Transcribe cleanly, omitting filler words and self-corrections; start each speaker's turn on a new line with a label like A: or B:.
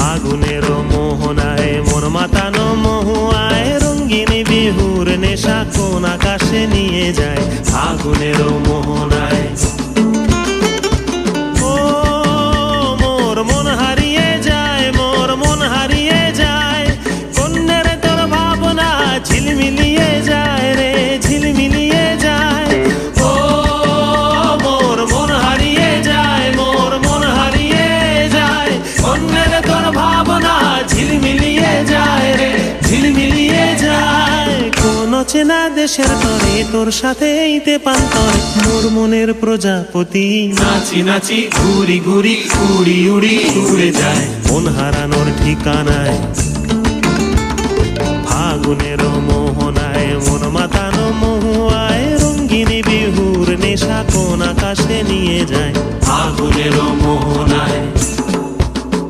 A: ফাগুনের মোহনায় মন মাতানো মহুয়ায় রঙিন বিহুর নেশা কোন আকাশে নিয়ে যায় ফাগুনের মোহনায়। ও মোর মন হারিয়ে যায়, মোর মন হারিয়ে যায়, কন্যের তোর ভাবনা ঝিলমিলিয়ে যায় রে ঝিলমিলিয়ে যায়। ও মোর মন হারিয়ে যায়, মোর মন হারিয়ে যায়, কন্যের তোর ভাবনা ঝিলমিলিয়ে যায় রে ঝিলমিলিয়ে যায়। কোন চেনা দেশের তরে তোর সাথে এইতে পান্তরে মোর মনের প্রজাপতি নাচি নাচি ঘুরি ঘুরি উড়ি উড়ি উড়ে যায় মন হারানোর ঠিকানায়। ফাগুনের মোহনায় মন মাতানো মহুয়ায় রঙিন বিহুর নেশা কোন আকাশে নিয়ে যায় ফাগুনের মোহনায়।